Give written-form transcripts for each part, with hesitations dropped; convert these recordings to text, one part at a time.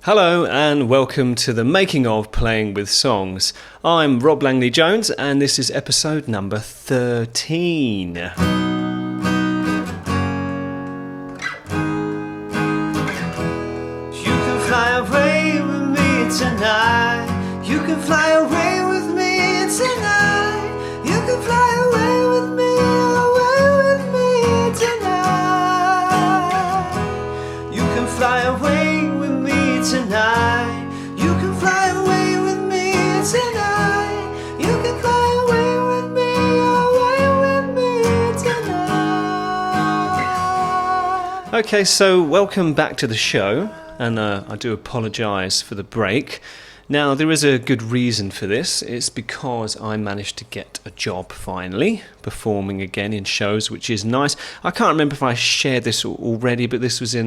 Hello and welcome to the making of Playing with Songs. I'm Rob Langley-Jones and this is episode number 13. You can fly away with me tonight. You can fly away with me tonight. You can fly away with me tonight. You can fly away with me tonight. You can fly away with me tonight. You can fly away with me tonight. Okay, so welcome back to the show, and I do apologise for the break. Now, there is a good reason for this. It's because I managed to get a job finally, performing again in shows, which is nice. I can't remember if I shared this already, but this was it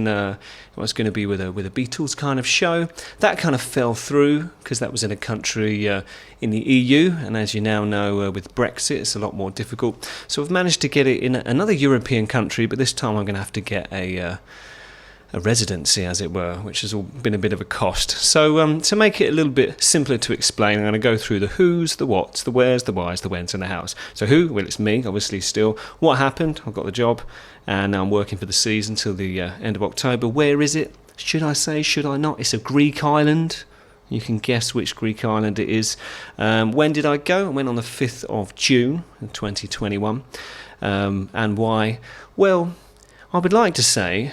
was going to be with a Beatles kind of show. That kind of fell through because that was in a country in the EU, and as you now know, with Brexit, it's a lot more difficult. So I've managed to get it in another European country, but this time I'm going to have to get a residency, as it were, which has all been a bit of a cost. So to make it a little bit simpler to explain, I'm going to go through the who's, the what's, the where's, the why's, the when's, and the how's. So who? Well, it's me, obviously, still. What happened? I got the job, and now I'm working for the season till the end of October. Where is it? Should I say? Should I not? It's a Greek island. You can guess which Greek island it is. When did I go? I went on the 5th of June, 2021. And why? Well, I would like to say,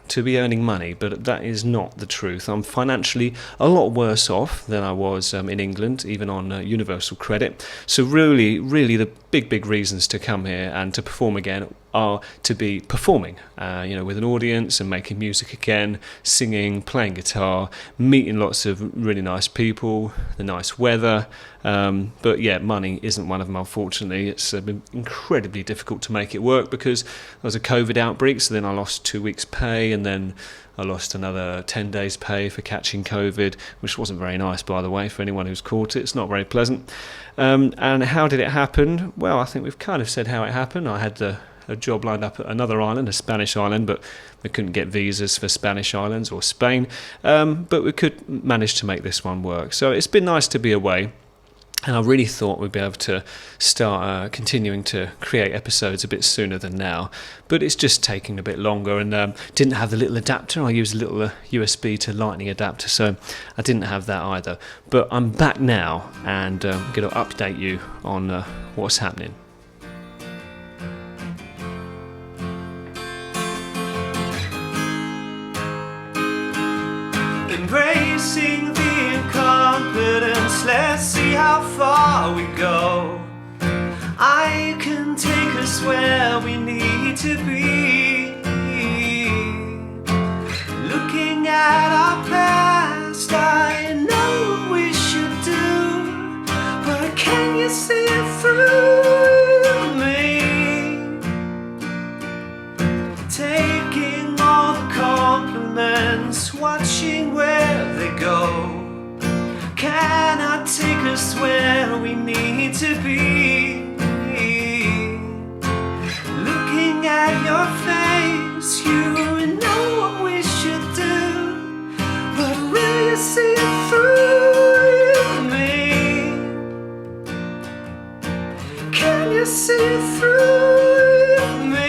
to be earning money, but that is not the truth. I'm financially a lot worse off than I was in England, even on universal credit. So really the big reasons to come here and to perform again are to be performing, with an audience and making music again, singing, playing guitar, meeting lots of really nice people, the nice weather. But yeah, money isn't one of them, unfortunately. It's been incredibly difficult to make it work because there was a COVID outbreak, so then I lost 2 weeks' pay, and then I lost another 10 days' pay for catching COVID, which wasn't very nice, by the way, for anyone who's caught it. It's not very pleasant. And how did it happen? Well, I think we've kind of said how it happened. I had a job lined up at another island, a Spanish island, but we couldn't get visas for Spanish islands or Spain. But we could manage to make this one work. So it's been nice to be away. And I really thought we'd be able to start continuing to create episodes a bit sooner than now. But it's just taking a bit longer, and didn't have the little adapter. I used a little USB to Lightning adapter, so I didn't have that either. But I'm back now, and I'm going to update you on what's happening. Embracing the incompetence, let's see how far we go. I can take us where we need to be. Looking at our past, I know what we should do, but can you see it through me? Taking all the compliments, watching where they go. Can I take us where we need to be? Looking at your face, you know what we should do, but will you see it through me? Can you see it through me?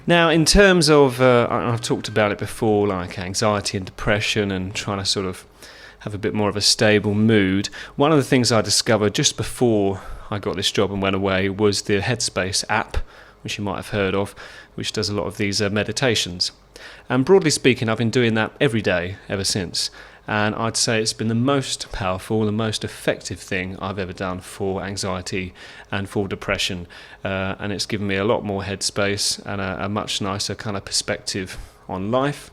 Now, in terms of, I've talked about it before, like anxiety and depression and trying to sort of have a bit more of a stable mood. One of the things I discovered just before I got this job and went away was the Headspace app, which you might have heard of, which does a lot of these meditations. And broadly speaking, I've been doing that every day ever since. And I'd say it's been the most powerful, the most effective thing I've ever done for anxiety and for depression. And it's given me a lot more headspace and a much nicer kind of perspective on life,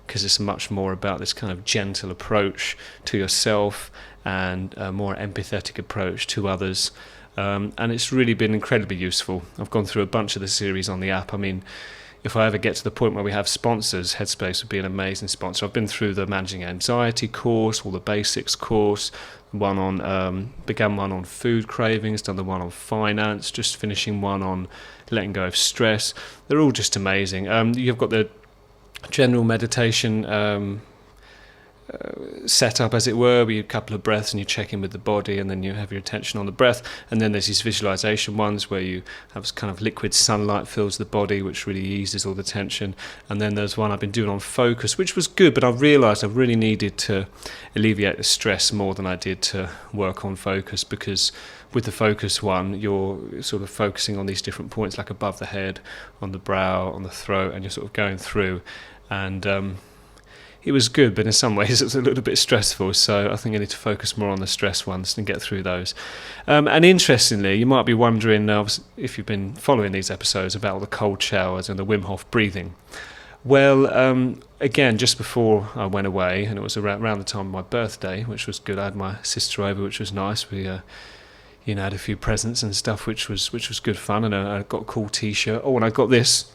because it's much more about this kind of gentle approach to yourself and a more empathetic approach to others. And it's really been incredibly useful. I've gone through a bunch of the series on the app. I mean, if I ever get to the point where we have sponsors, Headspace would be an amazing sponsor. I've been through the Managing Anxiety course, all the basics course, began one on food cravings, done the one on finance, just finishing one on letting go of stress. They're all just amazing. You've got the general meditation set up, as it were, where you a couple of breaths and you check in with the body, and then you have your attention on the breath. And then there's these visualization ones where you have kind of liquid sunlight fills the body, which really eases all the tension. And then there's one I've been doing on focus, which was good, but I realized I really needed to alleviate the stress more than I did to work on focus, because with the focus one, you're sort of focusing on these different points, like above the head, on the brow, on the throat, and you're sort of going through. And it was good, but in some ways it was a little bit stressful, so I think I need to focus more on the stress ones and get through those. And interestingly, you might be wondering, if you've been following these episodes, about all the cold showers and the Wim Hof breathing. Well, again, just before I went away, and it was around the time of my birthday, which was good. I had my sister over, which was nice. We had a few presents and stuff, which was good fun, and I got a cool T-shirt. Oh, and I got this,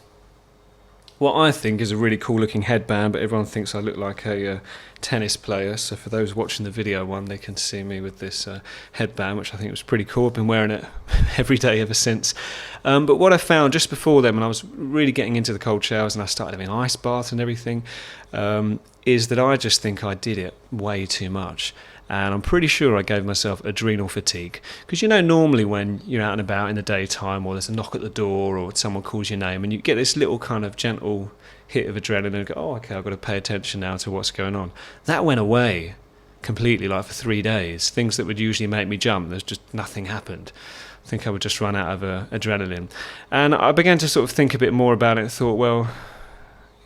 what I think is a really cool looking headband, but everyone thinks I look like a tennis player. So for those watching the video one, they can see me with this headband, which I think was pretty cool. I've been wearing it every day ever since. But what I found just before then, when I was really getting into the cold showers and I started having ice baths and everything, is that I just think I did it way too much. And I'm pretty sure I gave myself adrenal fatigue. Because normally when you're out and about in the daytime, or there's a knock at the door, or someone calls your name, and you get this little kind of gentle hit of adrenaline and go, oh, okay, I've got to pay attention now to what's going on. That went away completely, like for 3 days. Things that would usually make me jump, there's just nothing happened. I think I would just run out of adrenaline. And I began to sort of think a bit more about it and thought, well,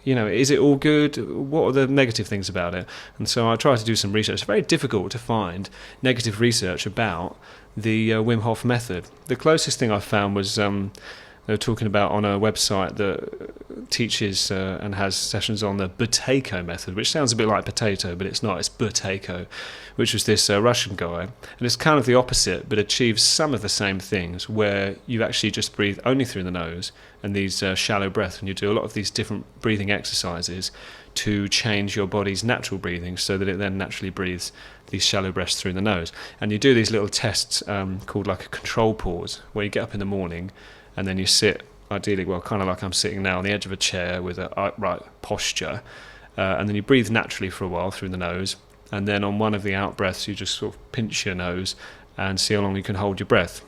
is it all good? What are the negative things about it? And so I tried to do some research. It's very difficult to find negative research about the Wim Hof method. The closest thing I found was they were talking about on a website that teaches and has sessions on the Buteyko method, which sounds a bit like potato, but it's not. It's Buteyko, which was this Russian guy. And it's kind of the opposite, but achieves some of the same things, where you actually just breathe only through the nose, and these shallow breaths, and you do a lot of these different breathing exercises to change your body's natural breathing so that it then naturally breathes these shallow breaths through the nose. And you do these little tests called like a control pause, where you get up in the morning and then you sit, ideally, well, kind of like I'm sitting now, on the edge of a chair with an upright posture, and then you breathe naturally for a while through the nose, and then on one of the out breaths you just sort of pinch your nose and see how long you can hold your breath.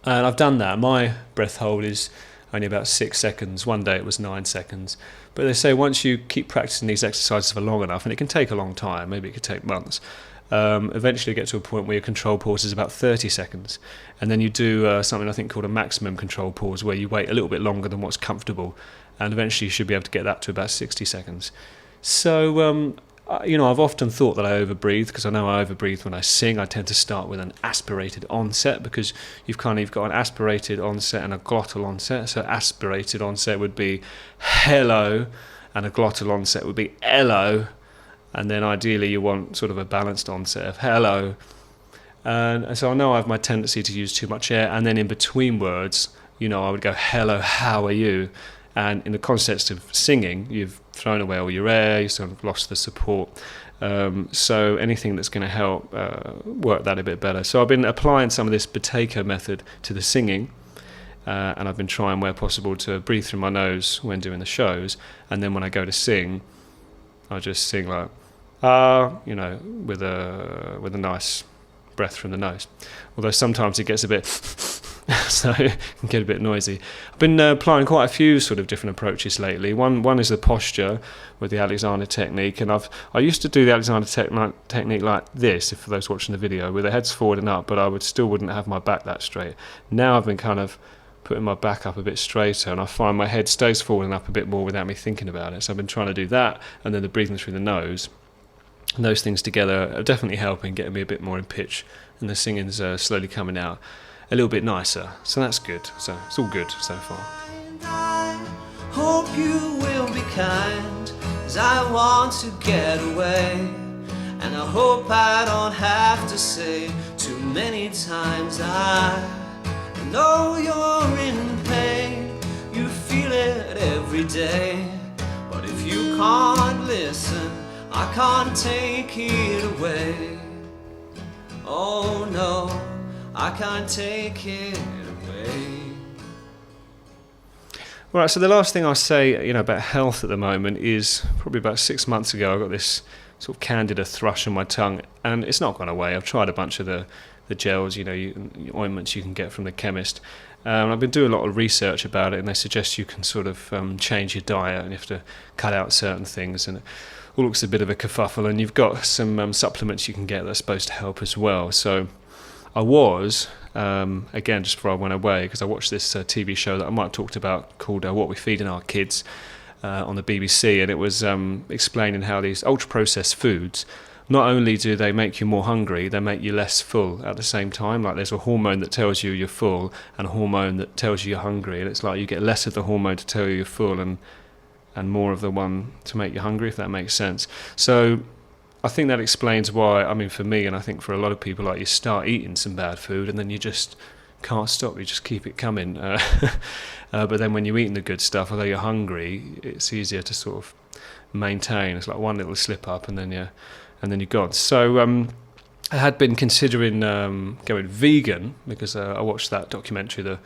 And I've done that. My breath hold is only about 6 seconds. One day it was 9 seconds. But they say once you keep practicing these exercises for long enough, and it can take a long time, maybe it could take months, eventually you get to a point where your control pause is about 30 seconds. And then you do something I think called a maximum control pause, where you wait a little bit longer than what's comfortable. And eventually you should be able to get that to about 60 seconds. So, I've often thought that I overbreathe, because I know I overbreathe when I sing. I tend to start with an aspirated onset, because you've got an aspirated onset and a glottal onset. So aspirated onset would be hello, and a glottal onset would be hello, and then ideally you want sort of a balanced onset of hello. And so I know I have my tendency to use too much air, and then in between words, I would go hello, how are you? And in the context of singing, you've thrown away all your air, you've sort of lost the support. So anything that's going to help work that a bit better. So I've been applying some of this Buteyko method to the singing, and I've been trying where possible to breathe through my nose when doing the shows. And then when I go to sing, I just sing like, with a nice breath from the nose. Although sometimes it gets a bit so it can get a bit noisy. I've been applying quite a few sort of different approaches lately. One is the posture with the Alexander technique, and I used to do the Alexander technique like this, if for those watching the video, with the heads forward and up, but I wouldn't have my back that straight. Now I've been kind of putting my back up a bit straighter, and I find my head stays forward and up a bit more without me thinking about it. So I've been trying to do that, and then the breathing through the nose. And those things together are definitely helping, getting me a bit more in pitch, and the singing's slowly coming out a little bit nicer. So that's good. So it's all good so far. I hope you will be kind, 'cause I want to get away. And I hope I don't have to say too many times I know you're in pain. You feel it every day. But if you can't listen, I can't take it away. Oh no, I can't take it away. Right, so the last thing I say, about health at the moment is probably about 6 months ago. I got this sort of candida thrush on my tongue, and it's not gone away. I've tried a bunch of the gels, ointments you can get from the chemist. I've been doing a lot of research about it, and they suggest you can sort of change your diet, and you have to cut out certain things, and it all looks a bit of a kerfuffle. And you've got some supplements you can get that are supposed to help as well. So I was, again, just before I went away, because I watched this TV show that I might have talked about called What We Feed in Our Kids on the BBC, and it was explaining how these ultra-processed foods, not only do they make you more hungry, they make you less full at the same time. Like there's a hormone that tells you you're full and a hormone that tells you you're hungry, and it's like you get less of the hormone to tell you you're full and more of the one to make you hungry, if that makes sense. So I think that explains why, for me, and I think for a lot of people, like you start eating some bad food and then you just can't stop, you just keep it coming. But then when you're eating the good stuff, although you're hungry, it's easier to sort of maintain. It's like one little slip up and then you're gone. So I had been considering going vegan because I watched that documentary, the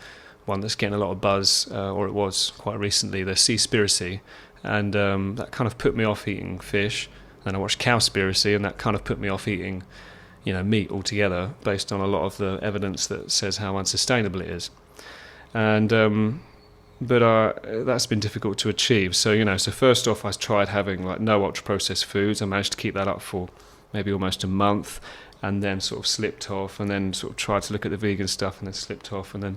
one that's getting a lot of buzz, or it was quite recently, the Seaspiracy, and that kind of put me off eating fish. Then I watched Cowspiracy, and that kind of put me off eating, meat altogether, based on a lot of the evidence that says how unsustainable it is. And but that's been difficult to achieve. So so first off, I tried having like no ultra processed foods. I managed to keep that up for maybe almost a month, and then sort of slipped off, and then sort of tried to look at the vegan stuff, and then slipped off, and then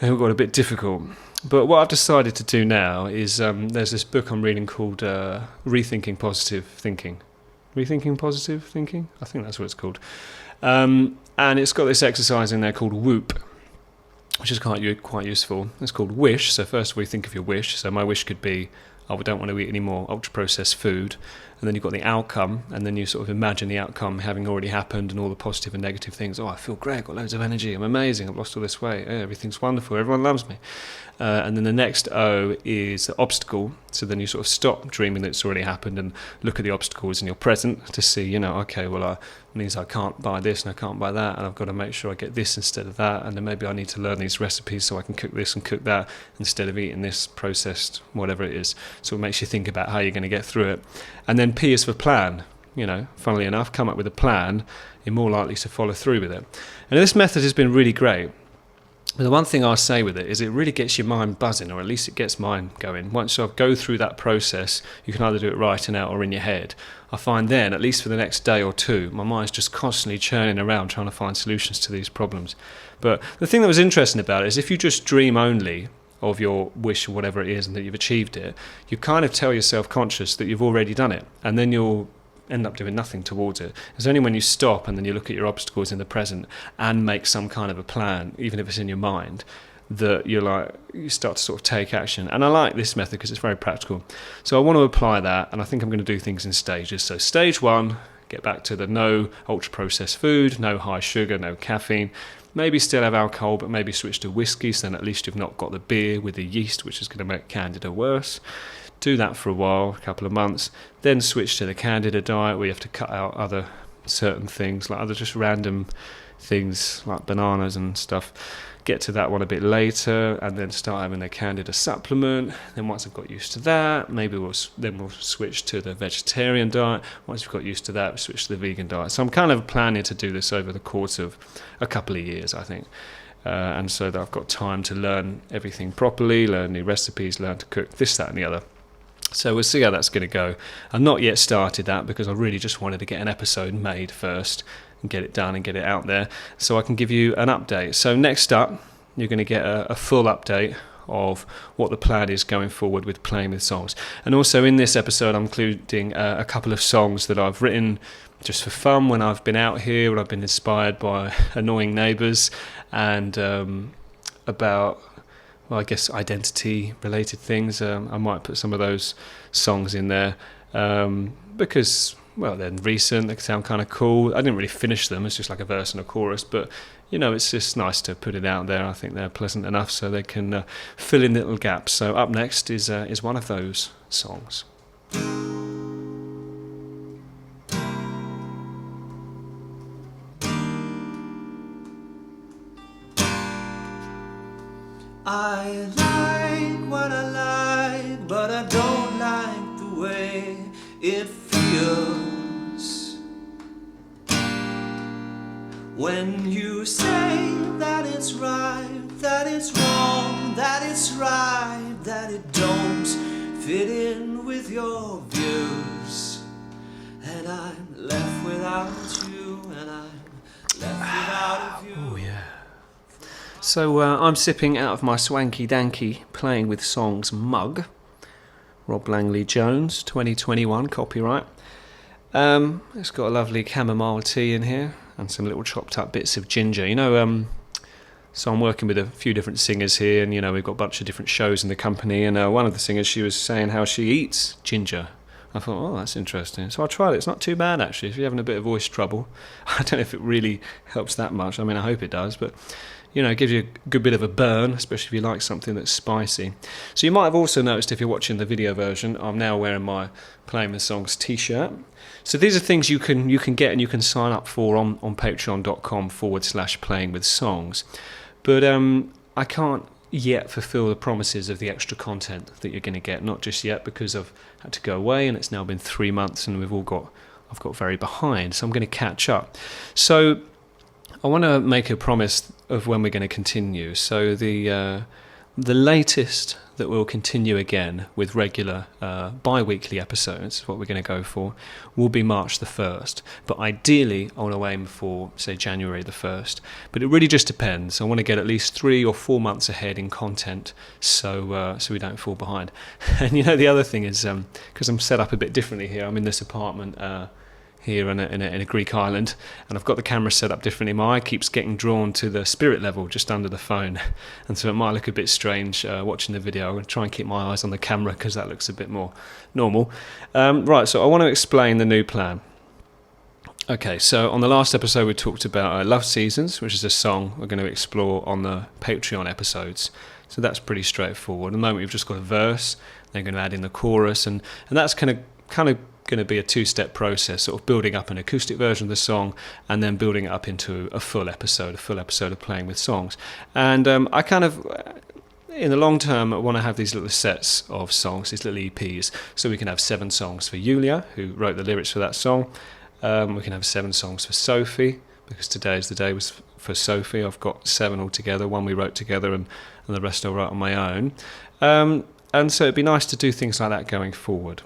it got a bit difficult. But what I've decided to do now is there's this book I'm reading called Rethinking Positive Thinking. Rethinking Positive Thinking? I think that's what it's called. And it's got this exercise in there called Whoop, which is quite useful. It's called Wish. So first of all, you think of your wish. So my wish could be, I don't want to eat any more ultra-processed food. And then you've got the outcome, and then you sort of imagine the outcome having already happened and all the positive and negative things. Oh, I feel great, I've got loads of energy, I'm amazing, I've lost all this weight, everything's wonderful, everyone loves me. And then the next O is the obstacle. So then you sort of stop dreaming that it's already happened and look at the obstacles in your present to see, okay, well, it means I can't buy this and I can't buy that, and I've got to make sure I get this instead of that, and then maybe I need to learn these recipes so I can cook this and cook that instead of eating this processed whatever it is. So it makes you think about how you're going to get through it. And then P is for plan. Funnily enough, come up with a plan, you're more likely to follow through with it. And this method has been really great. But the one thing I'll say with it is it really gets your mind buzzing, or at least it gets mine going. Once I go through that process, you can either do it writing out or in your head. I find then, at least for the next day or two, my mind's just constantly churning around trying to find solutions to these problems. But the thing that was interesting about it is if you just dream only of your wish or whatever it is and that you've achieved it, you kind of tell yourself conscious that you've already done it, and then you'll end up doing nothing towards it. It's only when you stop and then you look at your obstacles in the present and make some kind of a plan, even if it's in your mind, that you start to sort of take action. And I like this method because it's very practical. So I want to apply that, and I think I'm going to do things in stages. So stage 1, get back to the no ultra processed food, no high sugar, no caffeine. Maybe still have alcohol, but maybe switch to whiskey, so then at least you've not got the beer with the yeast, which is going to make candida worse. Do that for a while, a couple of months, then switch to the candida diet, where you have to cut out other certain things, like other just random things like bananas and stuff. Get to that one a bit later, and then start having the candida supplement. Then once I've got used to that, maybe we'll switch to the vegetarian diet. Once we've got used to that, we'll switch to the vegan diet. So I'm kind of planning to do this over the course of a couple of years, I think. And so that I've got time to learn everything properly, learn new recipes, learn to cook this, that and the other. So we'll see how that's going to go. I've not yet started that because I really just wanted to get an episode made first and get it done and get it out there so I can give you an update. So next up, you're going to get a full update of what the plan is going forward with Playing With Songs. And also in this episode, I'm including a couple of songs that I've written just for fun when I've been out here, when I've been inspired by annoying neighbours, and about, well, I guess identity-related things. I might put some of those songs in there because, well, they're recent, they sound kind of cool. I didn't really finish them, it's just like a verse and a chorus, but, it's just nice to put it out there. I think they're pleasant enough so they can fill in little gaps. So up next is one of those songs. I like what I like, but I don't like the way it feels. When you say that it's right, that it's wrong, that it's right, that it don't fit in with your views, and I'm left without you, and I'm left without a view. Oh yeah. So I'm sipping out of my swanky danky Playing with Songs mug. Rob Langley-Jones, 2021 copyright. It's got a lovely chamomile tea in here and some little chopped up bits of ginger. You know, so I'm working with a few different singers here, and you know, we've got a bunch of different shows in the company, and one of the singers, she was saying how she eats ginger. I thought, oh, that's interesting. So I tried it. It's not too bad, actually, if you're having a bit of voice trouble. I don't know if it really helps that much. I mean, I hope it does, but you know, it gives you a good bit of a burn, especially if you like something that's spicy. So you might have also noticed, if you're watching the video version, I'm now wearing my Playing with Songs t-shirt. So these are things you can get and you can sign up for on patreon.com/playing with songs. But I can't yet fulfill the promises of the extra content that you're going to get, not just yet, because I've had to go away and it's now been 3 months and I've got very behind, so I'm going to catch up. So I want to make a promise of when we're going to continue. So the latest that we'll continue again with regular bi-weekly episodes, what we're going to go for, will be March the 1st. But ideally, I want to aim for, say, January the 1st. But it really just depends. I want to get at least 3 or 4 months ahead in content, so we don't fall behind. And you know, the other thing is, because I'm set up a bit differently here, I'm in this apartment here in a Greek island, and I've got the camera set up differently. My eye keeps getting drawn to the spirit level just under the phone, and so it might look a bit strange watching the video. I'm going to try and keep my eyes on the camera because that looks a bit more normal. Right, so I want to explain the new plan. Okay, so on the last episode we talked about Love Seasons, which is a song we're going to explore on the Patreon episodes. So that's pretty straightforward. At the moment we've just got a verse, they're going to add in the chorus, and that's kind of going to be a 2-step process, sort of building up an acoustic version of the song and then building it up into a full episode of Playing with Songs. And I kind of, in the long term, I want to have these little sets of songs, these little EPs, so we can have 7 songs for Yulia, who wrote the lyrics for that song. We can have 7 songs for Sophie, because today is the day was for Sophie. I've got 7 altogether, 1 we wrote together and the rest I'll write on my own. And so it'd be nice to do things like that going forward.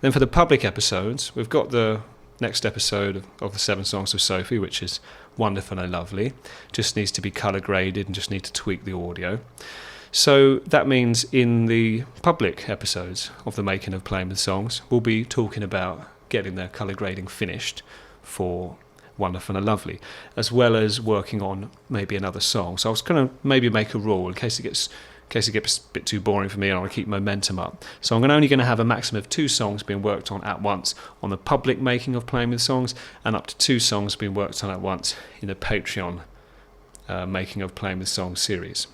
Then for the public episodes, we've got the next episode of the 7 songs of Sophie, which is wonderful and lovely. Just needs to be colour graded and just need to tweak the audio. So that means in the public episodes of the making of Playing with Songs, we'll be talking about getting the colour grading finished for Wonderful and Lovely, as well as working on maybe another song. So I was going to maybe make a rule in case it gets a bit too boring for me and I want to keep momentum up. So I'm only going to have a maximum of 2 songs being worked on at once on the public making of Playing with Songs, and up to 2 songs being worked on at once in the Patreon making of Playing with Songs series.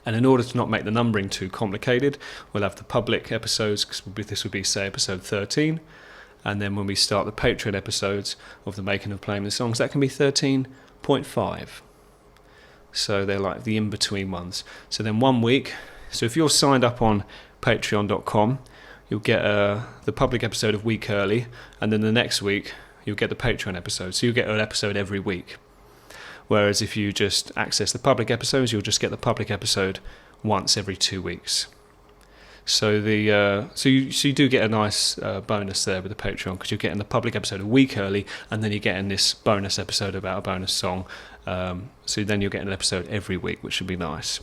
And in order to not make the numbering too complicated, we'll have the public episodes, because this would be, say, episode 13, and then when we start the Patreon episodes of the making of Playing with Songs, that can be 13.5. So they're like the in-between ones. So then 1 week, so if you're signed up on patreon.com, you'll get the public episode a week early, and then the next week you'll get the Patreon episode. So you'll get an episode every week. Whereas if you just access the public episodes, you'll just get the public episode once every 2 weeks. So you do get a nice bonus there with the Patreon, because you're getting the public episode a week early, and then you're getting this bonus episode about a bonus song. So then you'll get an episode every week, which would be nice.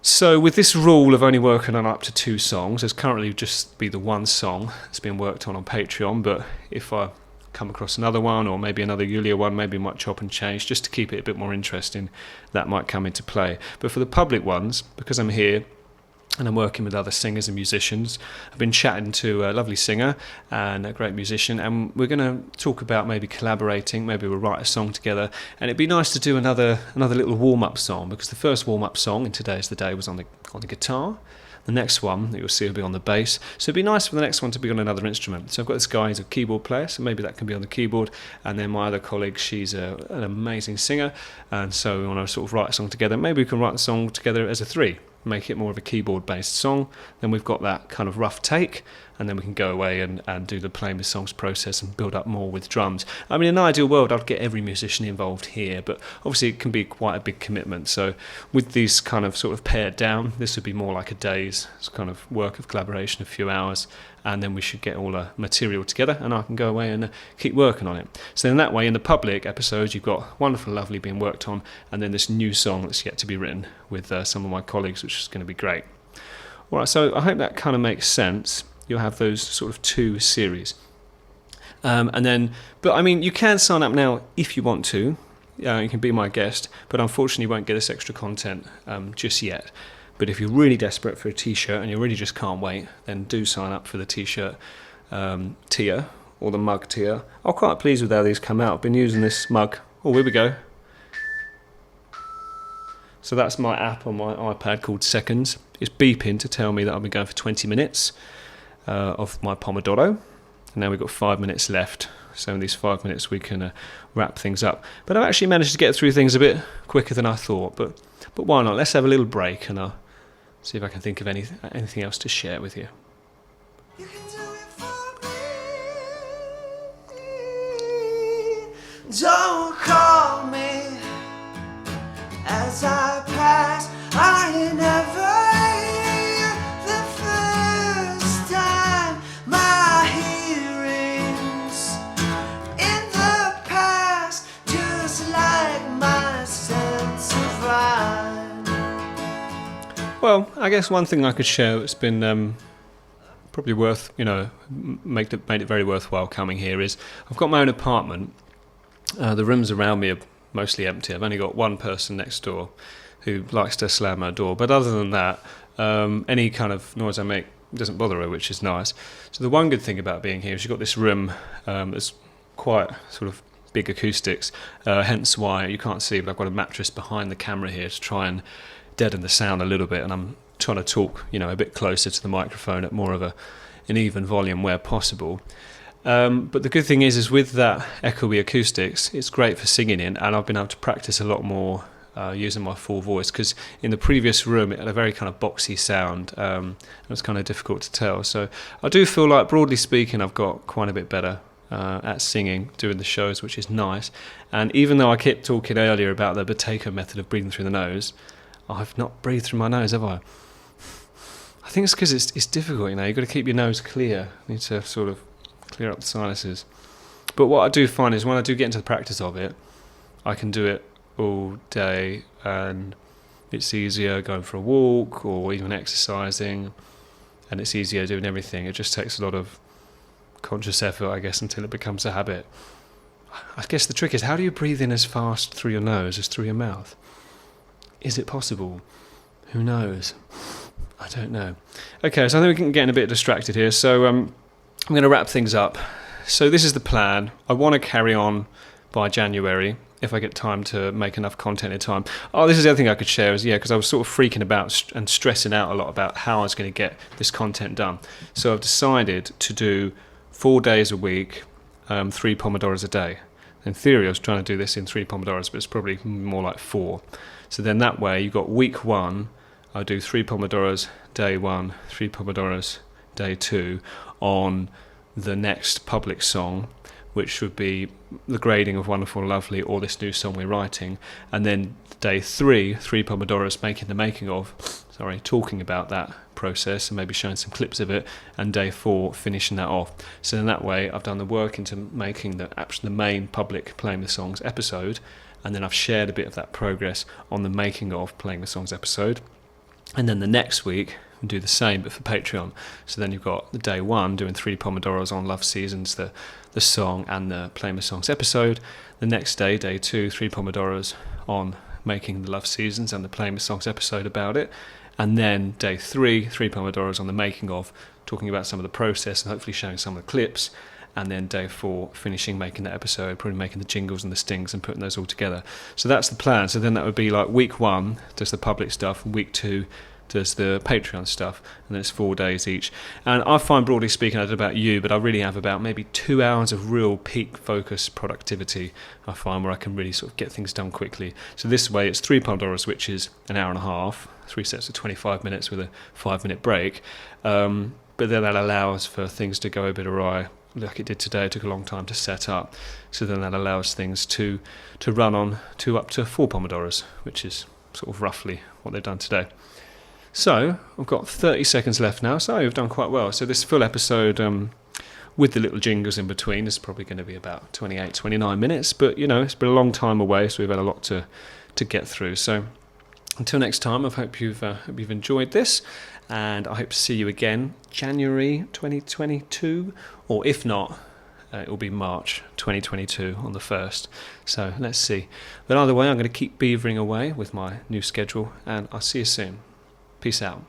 So with this rule of only working on up to 2 songs, there's currently just be the 1 song that's being worked on Patreon, but if I come across another one, or maybe another Yulia one, maybe might chop and change just to keep it a bit more interesting, that might come into play. But for the public ones, because I'm here and I'm working with other singers and musicians, I've been chatting to a lovely singer and a great musician, and we're going to talk about maybe collaborating. Maybe we'll write a song together, and it'd be nice to do another little warm-up song, because the first warm-up song in Today's the Day was on the guitar. The next one that you'll see will be on the bass. So it'd be nice for the next one to be on another instrument. So I've got this guy, he's a keyboard player, so maybe that can be on the keyboard. And then my other colleague, she's an amazing singer, and so we want to sort of write a song together. Maybe we can write a song together as a 3. make it more of a keyboard-based song. Then we've got that kind of rough take, and then we can go away and do the playing the songs process and build up more with drums. I mean, in an ideal world, I'd get every musician involved here, but obviously it can be quite a big commitment. So with these kind of sort of pared down, this would be more like a day's kind of work of collaboration, a few hours, and then we should get all the material together and I can go away and keep working on it. So in that way, in the public episodes, you've got Wonderful Lovely being worked on, and then this new song that's yet to be written with some of my colleagues, which is going to be great. All right, so I hope that kind of makes sense. You'll have those sort of 2 series. But I mean, you can sign up now if you want to. You can be my guest, but unfortunately you won't get this extra content just yet. But if you're really desperate for a t-shirt and you really just can't wait, then do sign up for the t-shirt tier, or the mug tier. I'm quite pleased with how these come out. I've been using this mug. Oh, here we go. So that's my app on my iPad called Seconds. It's beeping to tell me that I've been going for 20 minutes of my Pomodoro. And now we've got 5 minutes left. So in these 5 minutes we can wrap things up. But I've actually managed to get through things a bit quicker than I thought. But why not? Let's have a little break and I'll see if I can think of anything else to share with you. You can do it for me. Don't call me as I pass. I never hear the first time. My hearing's in the past, just like my sense of rhyme. Well, I guess one thing I could share that's been probably worth, made it very worthwhile coming here is I've got my own apartment. The rooms around me are mostly empty. I've only got one person next door who likes to slam her door, but other than that, any kind of noise I make doesn't bother her, which is nice. So the one good thing about being here is you've got this room that's quite sort of big acoustics, hence why you can't see, but I've got a mattress behind the camera here to try and deaden the sound a little bit, and I'm trying to talk, a bit closer to the microphone at more of an even volume where possible. But the good thing is with that echoey acoustics, it's great for singing in, and I've been able to practice a lot more using my full voice, because in the previous room it had a very kind of boxy sound, and it was kind of difficult to tell. So I do feel like, broadly speaking, I've got quite a bit better at singing, doing the shows, which is nice. And even though I kept talking earlier about the Buteyko method of breathing through the nose, I've not breathed through my nose, have I? I think it's because it's difficult, you've got to keep your nose clear. You need to sort of clear up the sinuses. But what I do find is when I do get into the practice of it, I can do it all day, and it's easier going for a walk or even exercising, and it's easier doing everything. It just takes a lot of conscious effort, I guess, until it becomes a habit. I guess the trick is, how do you breathe in as fast through your nose as through your mouth? Is it possible? Who knows? I don't know. Okay, so I think we're getting a bit distracted here, so I'm going to wrap things up. So this is the plan. I want to carry on by January, if I get time to make enough content in time. Oh, this is the other thing I could share is, because I was sort of freaking about and stressing out a lot about how I was going to get this content done. So I've decided to do 4 days a week, 3 Pomodoros a day. In theory, I was trying to do this in 3 Pomodoros, but it's probably more like 4. So then that way, you've got week 1, I'll do 3 Pomodoros day 1, 3 Pomodoros day 2 on the next public song, which would be the grading of Wonderful Lovely or this new song we're writing, and then day 3 Pomodoros talking about that process and maybe showing some clips of it, and day 4 finishing that off. So in that way I've done the work into making the main public Playing the Songs episode, and then I've shared a bit of that progress on the making of Playing the Songs episode. And then the next week we'll do the same but for Patreon. So then you've got the day 1 doing 3 Pomodoros on Love Seasons, the song and the Playing the Songs episode. The next day, day 2, 3 Pomodoros on making the Love Seasons and the Playing the Songs episode about it. And then day 3 Pomodoros on the making of, talking about some of the process and hopefully showing some of the clips. And then day 4 finishing making that episode, probably making the jingles and the stings and putting those all together. So that's the plan. So then that would be like week 1 does the public stuff, week 2 does the Patreon stuff, and then it's 4 days each. And I find, broadly speaking, I don't know about you, but I really have about maybe 2 hours of real peak focus productivity, I find, where I can really sort of get things done quickly. So this way it's 3 Pomodoros, which is an hour and a half, 3 sets of 25 minutes with a 5-minute break. But then that allows for things to go a bit awry, like it did today. It took a long time to set up. So then that allows things to run on to up to 4 Pomodoros, which is sort of roughly what they've done today. So I've got 30 seconds left now, so we've done quite well. So this full episode, with the little jingles in between, is probably going to be about 28, 29 minutes. But, it's been a long time away, so we've had a lot to get through. So until next time, I hope you've enjoyed this, and I hope to see you again January 2022, or if not, it will be March 2022 on the 1st. So let's see. But either way, I'm going to keep beavering away with my new schedule, and I'll see you soon. Peace out.